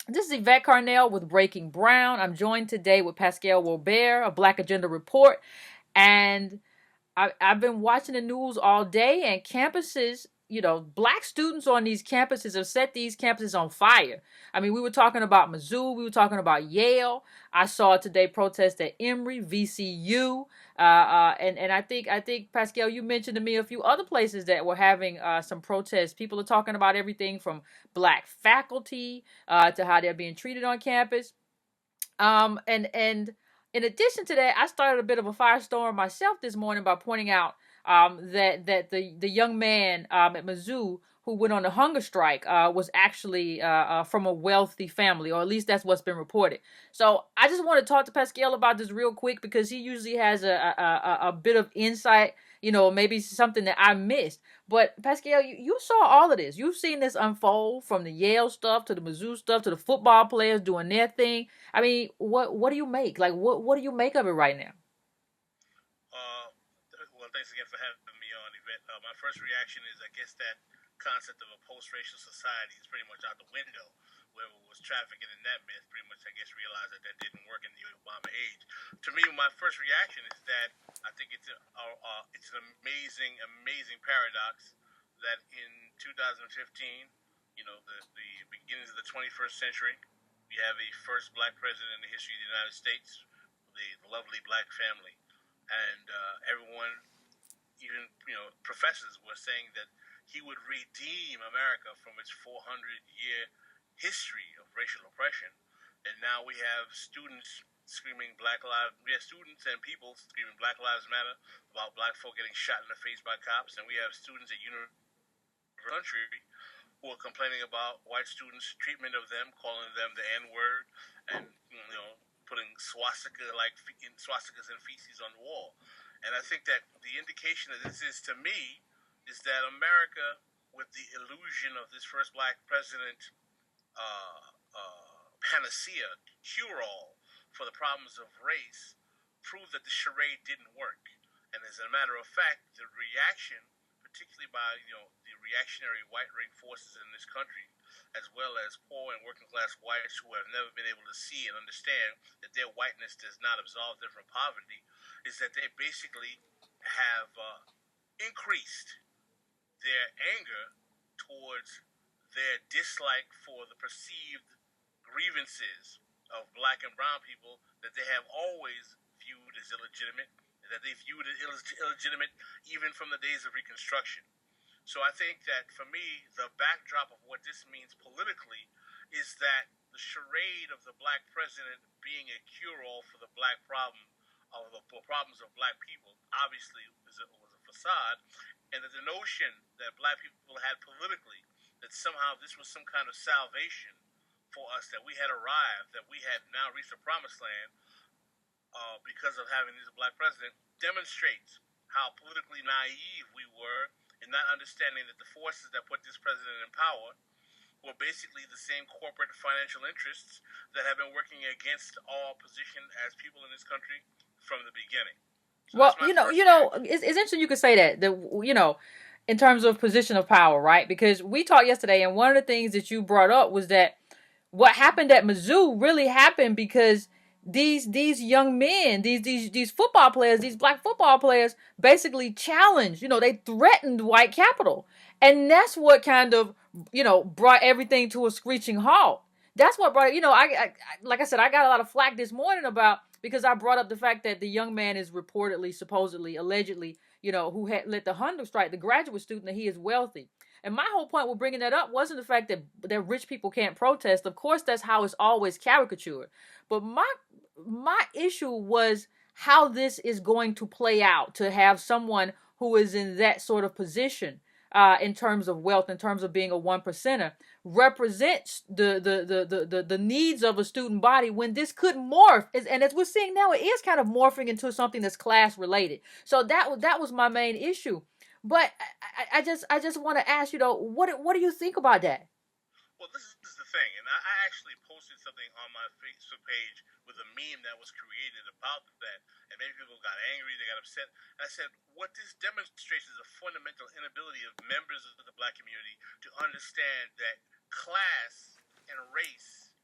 This is Yvette Carnell with Breaking Brown. I'm joined today with Pascal Robert of Black Agenda Report. And I've been watching the news all day, and campuses, black students on these campuses have set these campuses on fire. I mean, we were talking about Mizzou, we were talking about Yale. I saw today protests at Emory, VCU, and I think Pascal, you mentioned to me a few other places that were having some protests. People are talking about everything from black faculty to how they're being treated on campus. And in addition to that, I started a bit of a firestorm myself this morning by pointing out that the young man at Mizzou who went on the hunger strike was actually from a wealthy family, or at least that's what's been reported. So I just want to talk to Pascal about this real quick because he usually has a bit of insight, maybe something that I missed. But Pascal, you saw all of this. You've seen this unfold from the Yale stuff to the Mizzou stuff to the football players doing their thing. I mean, what do you make? Like, what do you make of it right now? Uh, well, thanks again for having me on, Yvette. My first reaction is, I guess, that concept of a post-racial society is pretty much out the window. Whoever was trafficking in that myth pretty much, I guess, realized that that didn't work in the Obama age. To me, my first reaction is that I think it's an amazing, amazing paradox that in 2015, the beginnings of the 21st century, we have a first black president in the history of the United States, the lovely black family, and everyone, even professors, were saying that he would redeem America from its 400-year history of racial oppression. And now we have students screaming Black Lives. We have students and people screaming Black Lives Matter about black folk getting shot in the face by cops, and we have students at university country who are complaining about white students' treatment of them, calling them the N word, and putting swastikas and feces on the wall. And I think that the indication that this is to me is that America, with the illusion of this first black president, panacea, cure all for the problems of race, proved that the charade didn't work. And as a matter of fact, the reaction, particularly by the reactionary white ring forces in this country, as well as poor and working class whites who have never been able to see and understand that their whiteness does not absolve them from poverty, is that they basically have increased their anger towards their dislike for the perceived grievances of black and brown people that they have always viewed as illegitimate, that they viewed as illegitimate even from the days of Reconstruction. So I think that for me, the backdrop of what this means politically is that the charade of the black president being a cure-all for the black problem of the problems of black people obviously was a facade, and that the notion that black people had politically, that somehow this was some kind of salvation for us, that we had arrived, that we had now reached the promised land because of having this black president, demonstrates how politically naive we were in not understanding that the forces that put this president in power were basically the same corporate financial interests that have been working against our position as people in this country from the beginning. So Well, that's my first reaction. it's interesting you could say that. In terms of position of power, right? Because we talked yesterday, and one of the things that you brought up was that what happened at Mizzou really happened because these young men, these football players, these black football players, basically challenged. They threatened white capital, and that's what kind of brought everything to a screeching halt. That's what brought it. Like I said, I got a lot of flack this morning about because I brought up the fact that the young man is reportedly, supposedly, allegedly, who had led the hunger strike, the graduate student, that he is wealthy. And my whole point with bringing that up wasn't the fact that rich people can't protest. Of course, that's how it's always caricatured. But my issue was how this is going to play out to have someone who is in that sort of position in terms of wealth, in terms of being a one percenter, represents the needs of a student body when this could morph. And as we're seeing now, it is kind of morphing into something that's class related. So that was my main issue. But I just want to ask, what do you think about that? Well, this is the thing, and I actually posted something on my Facebook page with a meme that was created about that, and many people got angry, they got upset. And I said, what this demonstrates is a fundamental inability of members of the black community to understand that class and race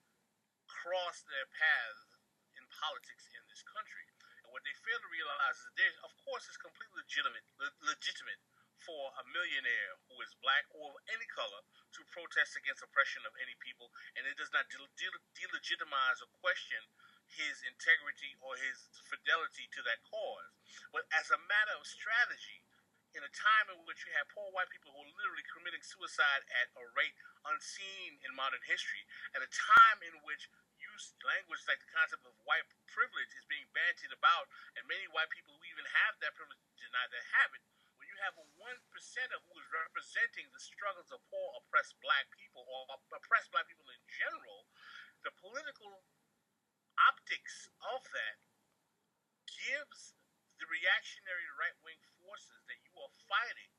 cross their paths in politics in this country. And what they fail to realize is that there, of course, it's completely legitimate for a millionaire who is black or of any color to protest against oppression of any people, and it does not delegitimize or question his integrity or his fidelity to that cause. But as a matter of strategy, in a time in which you have poor white people who are literally committing suicide at a rate unseen in modern history, at a time in which use language like the concept of white privilege is being bandied about, and many white people who even have that privilege deny they have it. When you have a 1%er who is representing the struggles of poor, oppressed black people, or oppressed black people in general, the political optics of that gives the reactionary right wing forces that you are fighting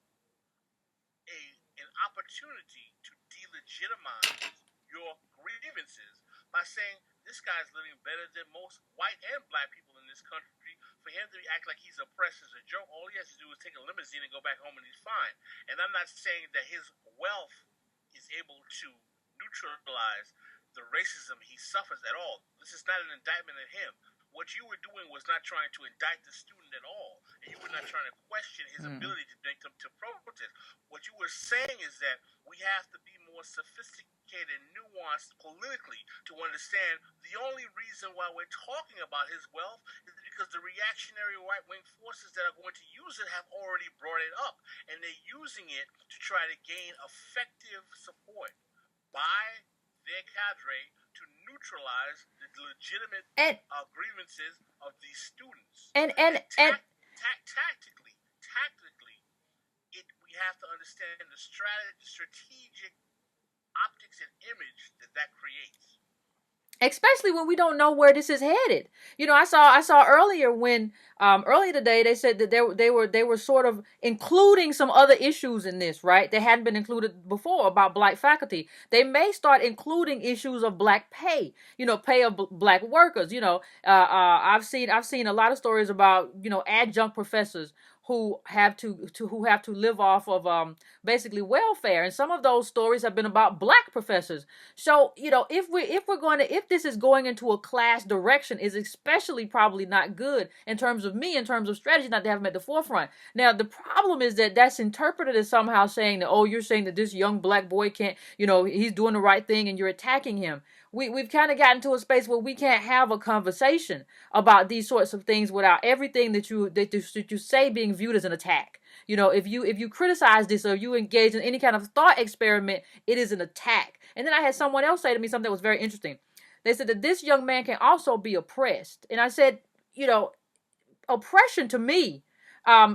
a an opportunity to delegitimize your grievances by saying this guy's living better than most white and black people in this country. For him to act like he's oppressed is a joke. All he has to do is take a limousine and go back home and he's fine. And I'm not saying that his wealth is able to neutralize the racism he suffers at all. This is not an indictment of him. What you were doing was not trying to indict the student at all, and you were not trying to question his ability to make them to protest. What you were saying is that we have to be more sophisticated and nuanced politically to understand the only reason why we're talking about his wealth is because the reactionary right-wing forces that are going to use it have already brought it up, and they're using it to try to gain effective support by their cadre to neutralize the legitimate grievances of these students. Tactically, we have to understand the strategic optics and image that creates. Especially when we don't know where this is headed. You know, I saw earlier when earlier today they said that they were sort of including some other issues in this, right? They hadn't been included before about black faculty. They may start including issues of black pay, you know, pay of black workers. You know, I've seen a lot of stories about, you know, adjunct professors who have to live off of basically welfare, and some of those stories have been about black professors. So, you know, if this is going into a class direction, is especially probably not good in terms of strategy, not to have them at the forefront. Now, the problem is that that's interpreted as somehow saying that, oh, you're saying that this young black boy can't, you know, he's doing the right thing and you're attacking him. We've kind of gotten to a space where we can't have a conversation about these sorts of things without everything that you say being viewed as an attack. You know, if you criticize this or you engage in any kind of thought experiment, it is an attack. And then I had someone else say to me something that was very interesting. They said that this young man can also be oppressed. And I said, you know, oppression to me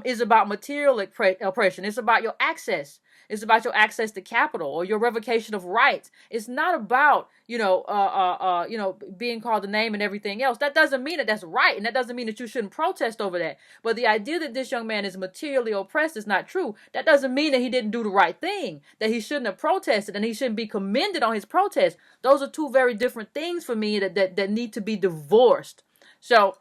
is about material oppression. It's about your access. It's about your access to capital or your revocation of rights. It's not about, you know, being called a name and everything else. That doesn't mean that that's right, and that doesn't mean that you shouldn't protest over that. But the idea that this young man is materially oppressed is not true. That doesn't mean that he didn't do the right thing, that he shouldn't have protested, and he shouldn't be commended on his protest. Those are two very different things for me that need to be divorced. So,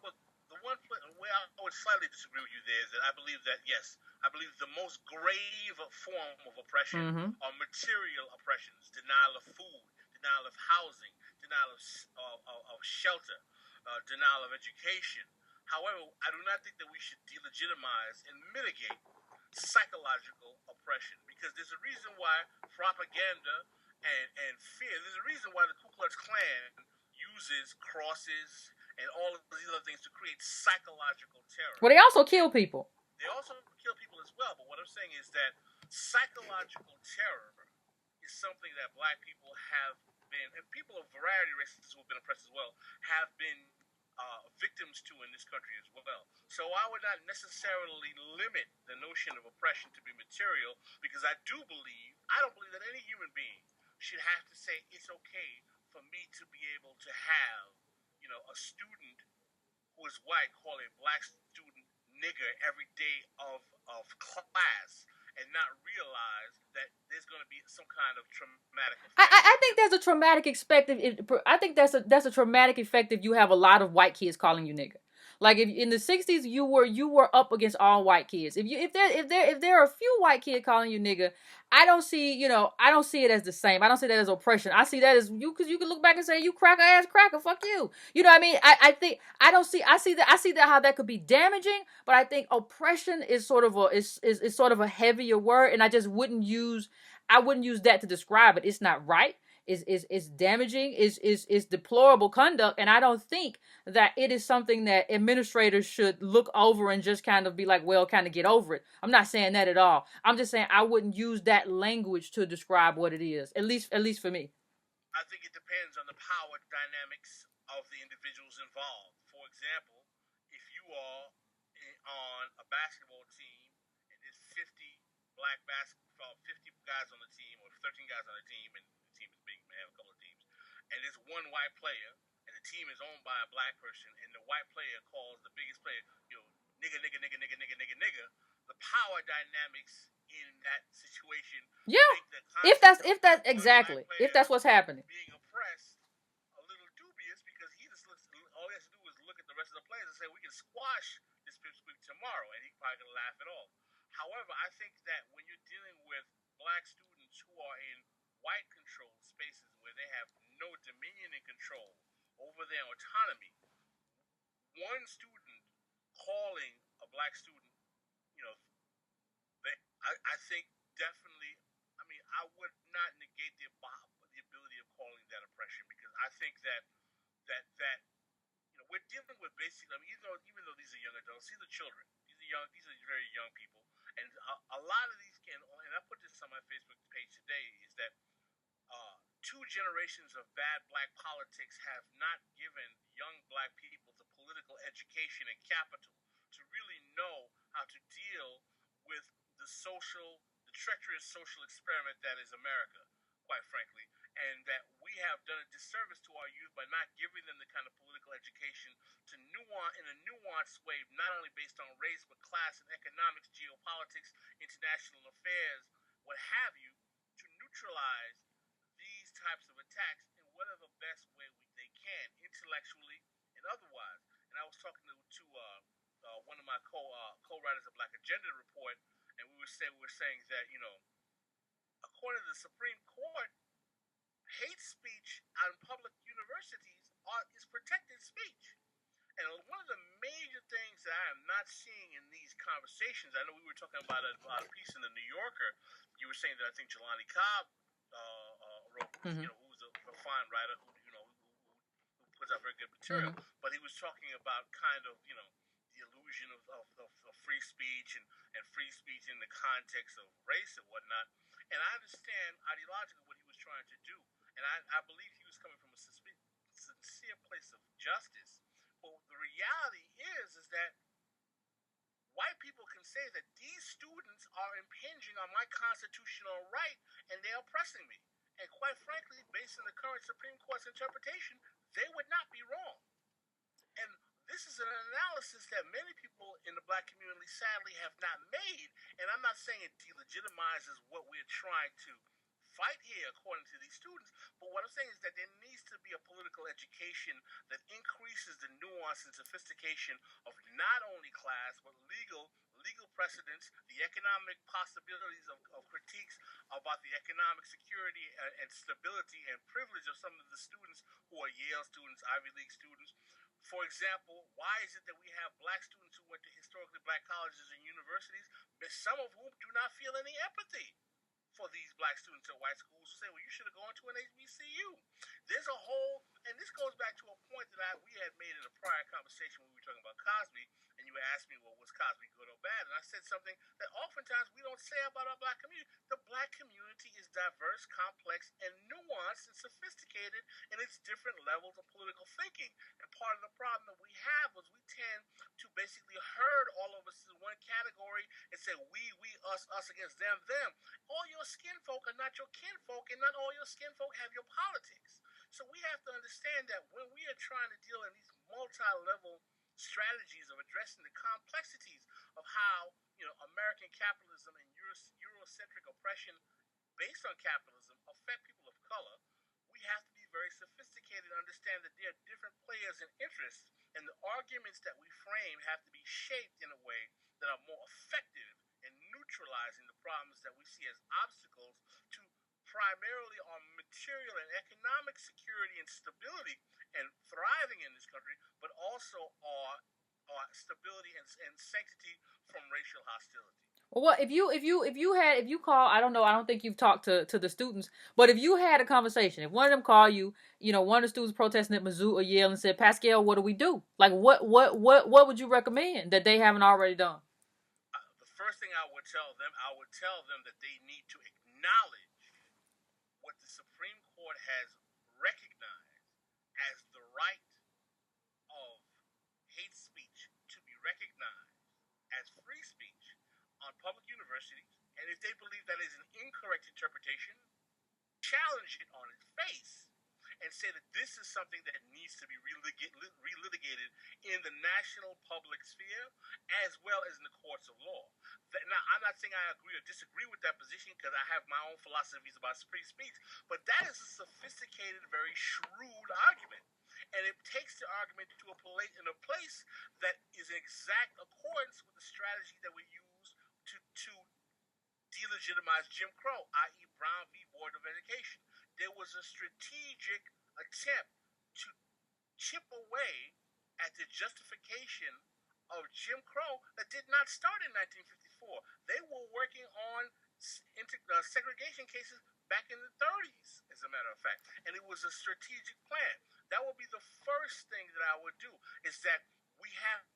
the one where I would slightly disagree with you there is that I believe that, yes, I believe the most grave form of oppression are material oppressions: denial of food, denial of housing, denial of shelter, denial of education. However, I do not think that we should delegitimize and mitigate psychological oppression, because there's a reason why propaganda and fear, there's a reason why the Ku Klux Klan uses crosses and all of these other things to create psychological terror. Well, they also kill people. They also kill people as well. But what I'm saying is that psychological terror is something that black people have been, and people of variety of races who have been oppressed as well, have been victims to in this country as well. So I would not necessarily limit the notion of oppression to be material, because I don't believe that any human being should have to say it's okay for me to be able to have, you know, a student who is white call a black student nigger every day of class and not realize that there's going to be some kind of traumatic effect. I think there's a traumatic effect. I think that's a traumatic effect if you have a lot of white kids calling you nigger. Like if in the '60s you were up against all white kids. If there are a few white kids calling you nigga, I don't see it as the same. I don't see that as oppression. I see that as you because you can look back and say you cracker ass cracker, fuck you. You know what I mean? I think I see that how that could be damaging, but I think oppression is sort of is sort of a heavier word, and I wouldn't use that to describe it. It's not right. Is damaging, is deplorable conduct, and I don't think that it is something that administrators should look over and just kind of be like, well, kind of get over it. I'm not saying that at all. I'm just saying I wouldn't use that language to describe what it is. At least for me. I think it depends on the power dynamics of the individuals involved. For example, if you are on a basketball team and there's 50 black basketball, 50 guys on the team or 13 guys on the team, and the team is big, man, have a couple of teams, and there's one white player, and the team is owned by a black person, and the white player calls the biggest player, nigga, nigga, nigga, nigga, nigga, nigga, nigga. The power dynamics in that situation Yeah. make the If concept that's of if that's one black exactly if player that's what's happening. being oppressed a little dubious because he just looks. All he has to do is look at the rest of the players and say we can squash this pipsqueak tomorrow, and he's probably gonna laugh it off. However, I think that when you're dealing with black students who are in white controlled spaces where they have no dominion and control over their autonomy, one student calling a black student, you know, I think definitely. I mean, I would not negate the ability of calling that oppression because I think that we're dealing with basically. I mean, even though these are young adults, these are children. These are very young people, and a lot of these can. And I put this on my Facebook page today. Is that two generations of bad black politics have not given young black people the political education and capital to really know how to deal with the treacherous social experiment that is America, quite frankly, and that we have done a disservice to our youth by not giving them the kind of political education to nuance in a nuanced way, not only based on race but class and economics, geopolitics, international affairs, what have you, to neutralize these types of attacks in whatever best way they can, intellectually and otherwise. And I was talking to one of my co-writers of Black Agenda Report, and we were saying that according to the Supreme Court, hate speech on public universities is protected speech. And one of the major things that I am not seeing in these conversations, I know we were talking about a piece in the New Yorker. You were saying that I think Jelani Cobb wrote, Mm-hmm. who's a fine writer who puts out very good material. Mm-hmm. But he was talking about kind of the illusion of free speech and free speech in the context of race and whatnot. And I understand ideologically what he was trying to do, and I believe he was coming from a sincere place of justice. But the reality is that white people can say that these students are impinging on my constitutional right and they're oppressing me. And quite frankly, based on the current Supreme Court's interpretation, they would not be wrong. And this is an analysis that many people in the black community sadly have not made. And I'm not saying it delegitimizes what we're trying to fight here according to these students, but what I'm saying is that there needs to be a political education that increases the nuance and sophistication of not only class but legal precedents, the economic possibilities of critiques about the economic security and stability and privilege of some of the students who are Yale students, Ivy League students. For example, why is it that we have black students who went to historically black colleges and universities, but some of whom do not feel any empathy for these black students at white schools who say, well, you should have gone to an HBCU. There's a whole, and this goes back to a point that we had made in a prior conversation when we were talking about Cosby, and you asked me, well, was Cosby good or bad? And I said something that oftentimes we don't say about our black community. The black community is diverse, complex, and nuanced and sophisticated in its different levels of political thinking. And part of the problem that we have was we tend to basically herd all of us in one category and say we, us against them, them. All your skin folk are not your kinfolk, and not all your skin folk have your politics. So we have to understand that when we are trying to deal in these multi-level strategies of addressing the complexities of how American capitalism and Eurocentric oppression based on capitalism affect people of color, we have to be very sophisticated and understand that there are different players and interests, and the arguments that we frame have to be shaped in a way that are more effective in neutralizing the problems that we see as obstacles to primarily our material and economic security and stability and thriving in this country, but also our stability and sanctity from racial hostility. Well, what if you call, I don't know, I don't think you've talked to the students, but if you had a conversation, if one of them call you, one of the students protesting at Mizzou or Yale and said, Pascal, what do we do? Like, what would you recommend that they haven't already done? The first thing I would tell them that they need to acknowledge what the Supreme Court has recognized as the right of hate speech to be recognized as free speech on public universities. And if they believe that is an incorrect interpretation, challenge it on its face and say that this is something that needs to be relitigated in the national public sphere as well as in the courts of law. Now, I'm not saying I agree or disagree with that position because I have my own philosophies about free speech, but that is a sophisticated, very shrewd argument. And it takes the argument to in a place that is in exact accordance with the strategy that we use to delegitimize Jim Crow, i.e., Brown v. Board of Education. There was a strategic attempt to chip away at the justification of Jim Crow that did not start in 1954. They were working on segregation cases back in the 30s, as a matter of fact. And it was a strategic plan. That would be the first thing that I would do, is that we have to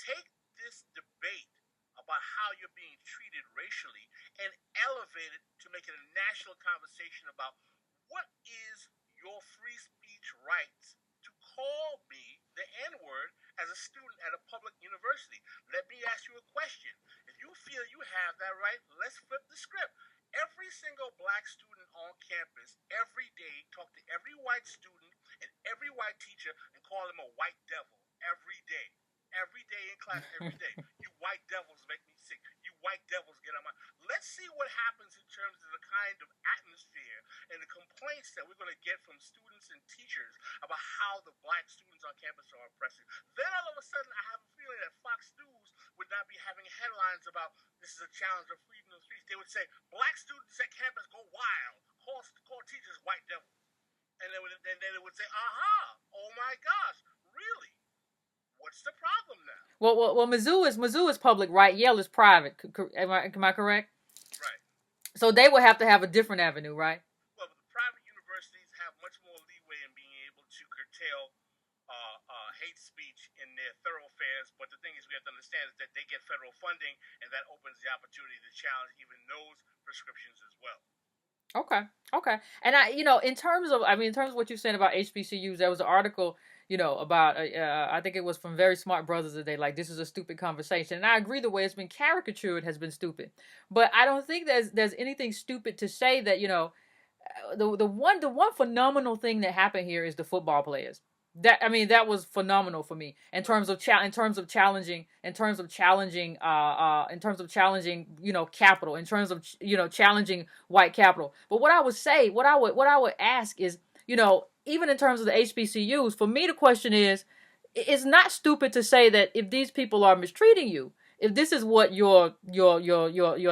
take this debate about how you're being treated racially and elevate it to make it a national conversation about what is your free speech rights to call me the N-word as a student at a public university. Let me ask you a question. If you feel you have that right, let's flip the script. Every single black student on campus every day talk to every white student and every white teacher and call them a white devil every day. Every day in class, every day. You white devils make me sick. You white devils get on my... Let's see what happens in terms of the kind of atmosphere and the complaints that we're going to get from students and teachers about how the black students on campus are oppressive. Then all of a sudden, I have a feeling that Fox News would not be having headlines about this is a challenge of freedom of speech. They would say, black students at campus go wild. Call teachers white devils. And then it would say, aha, oh my gosh, really? What's the problem now? Well, Mizzou is public, right? Yale is private. Am I correct? Right. So they would have to have a different avenue, right? Well, the private universities have much more leeway in being able to curtail hate speech in their thoroughfares. But the thing is, we have to understand is that they get federal funding, and that opens the opportunity to challenge even those prescriptions as well. Okay. And in terms of what you're saying about HBCUs, there was an article, about I think it was from Very Smart Brothers today. Like, this is a stupid conversation, and I agree. The way it's been caricatured has been stupid, but I don't think there's anything stupid to say that the one phenomenal thing that happened here is the football players. That was phenomenal for me in terms of challenging capital, in terms of challenging white capital. But what I would ask is, even in terms of the HBCUs, for me the question is, it's not stupid to say that if these people are mistreating you, if this is what your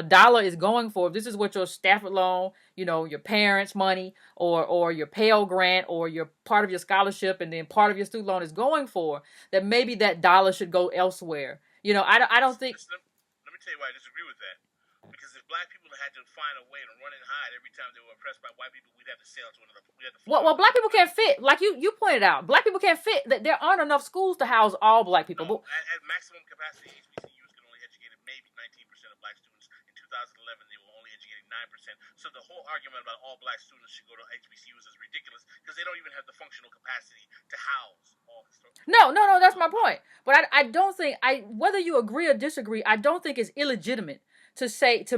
dollar is going for, if this is what your Stafford loan, your parents' money, or your Pell Grant, or your part of your scholarship, and then part of your student loan is going for, that maybe that dollar should go elsewhere. I don't think. Let me tell you why I disagree with that. Because if black people had to find a way to run and hide every time they were oppressed by white people, we'd have to sail to another. Well, black people can't fit. Like you pointed out, black people can't fit. There aren't enough schools to house all black people. No, at maximum capacity, HBCUs can only educate maybe 19% of black students. In 2011, they were only educating 9%. So the whole argument about all black students should go to HBCUs is ridiculous because they don't even have the functional capacity to house all historical. No, that's my point. But I don't think whether you agree or disagree, I don't think it's illegitimate to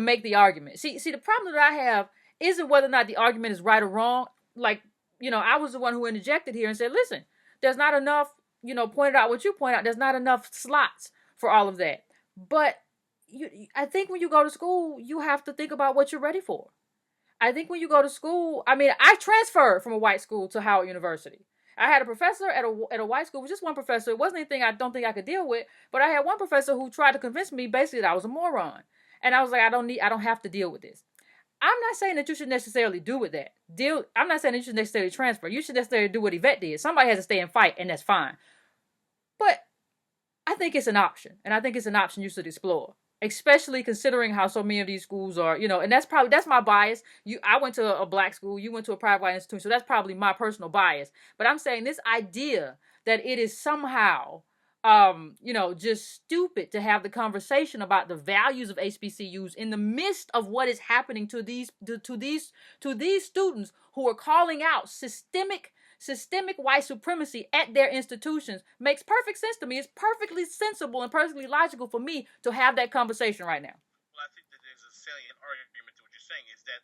make the argument. See, the problem that I have isn't whether or not the argument is right or wrong. Like, I was the one who interjected here and said, listen, there's not enough, pointed out what you point out, there's not enough slots for all of that. But I think when you go to school, you have to think about what you're ready for. I think when you go to school, I mean, I transferred from a white school to Howard University. I had a professor at a white school, it was just one professor. It wasn't anything I don't think I could deal with, but I had one professor who tried to convince me basically that I was a moron. And I was like, I don't have to deal with this. I'm not saying that you should necessarily do with that. I'm not saying that you should necessarily transfer. You should necessarily do what Yvette did. Somebody has to stay and fight, and that's fine. But I think it's an option, and I think it's an option you should explore, especially considering how so many of these schools are, and that's my bias. I went to a black school, you went to a private institution, so that's probably my personal bias. But I'm saying this idea that it is somehow, just stupid to have the conversation about the values of HBCUs in the midst of what is happening to these students who are calling out systemic white supremacy at their institutions makes perfect sense to me. It's perfectly sensible and perfectly logical for me to have that conversation right now. Well, I think that there's a salient argument to what you're saying is that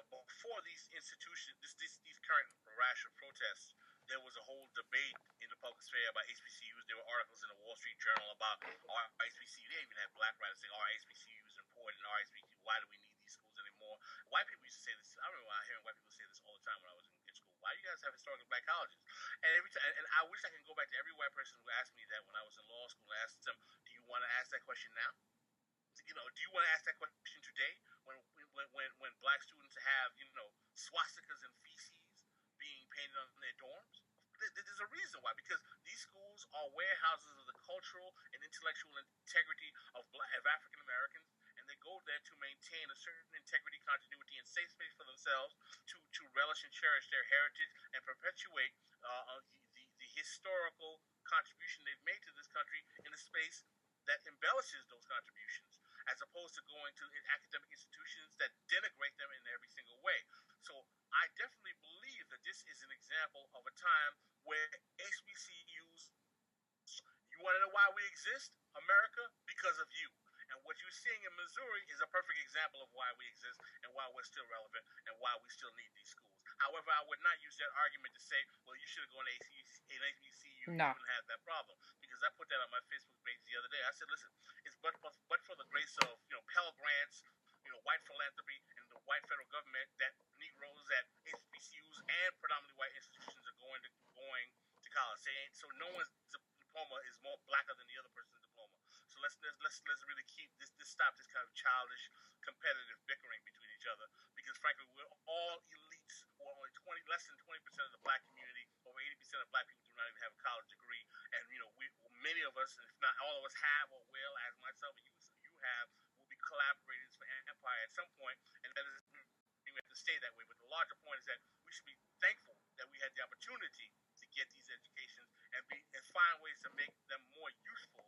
before these institutions, these current rational protests, there was a whole debate in the public sphere about HBCUs. There were articles in the Wall Street Journal about our HBCU. They even had black writers saying our HBCU is important. Our HBCU, why do we need these schools anymore? White people used to say this. I remember hearing white people say this all the time when I was in school. Why do you guys have historically black colleges? And every time, and I wish I could go back to every white person who asked me that when I was in law school and asked them, "Do you want to ask that question now? Do you want to ask that question today when black students have swastikas and feces being painted on their dorms?" There's a reason why, because these schools are warehouses of the cultural and intellectual integrity of African Americans, and they go there to maintain a certain integrity, continuity, and safe space for themselves to relish and cherish their heritage and perpetuate the historical contribution they've made to this country in a space that embellishes those contributions, as opposed to going to academic institutions that denigrate them in every single way. So I definitely believe that this is an example of a time where HBCUs, you want to know why we exist, America? Because of you. And what you're seeing in Missouri is a perfect example of why we exist and why we're still relevant and why we still need these schools. However, I would not use that argument to say, well, you should have gone to HBCU, you No. wouldn't have that problem. Because I put that on my Facebook page the other day. I said, listen, it's but for the grace of Pell Grants, white philanthropy, and the white federal government that Negroes at HBCUs and predominantly white institutions are going to college. So no one's diploma is more blacker than the other person's diploma. So let's really keep stop this kind of childish competitive bickering between each other, because frankly we're all elites, or only less than 20% of the black community. Over 80% of black people do not even have a college degree, and many of us, if not all of us, have or will, as myself and you have, will be collaborators for empire at some point, and that is we have to stay that way. But the larger point is that we should be thankful that we had the opportunity to get these educations and find ways to make them more useful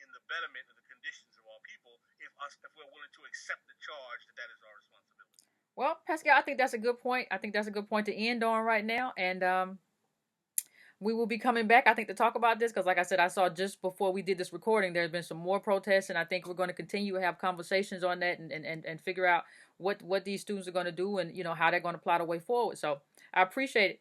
in the betterment of the conditions of all people, if we're willing to accept the charge that is our responsibility. Well, Pascal, I think that's a good point. I think that's a good point to end on right now. And we will be coming back, I think, to talk about this because, like I said, I saw just before we did this recording, there's been some more protests, and I think we're going to continue to have conversations on that and figure out what these students are going to do and how they're going to plot a way forward. So I appreciate it.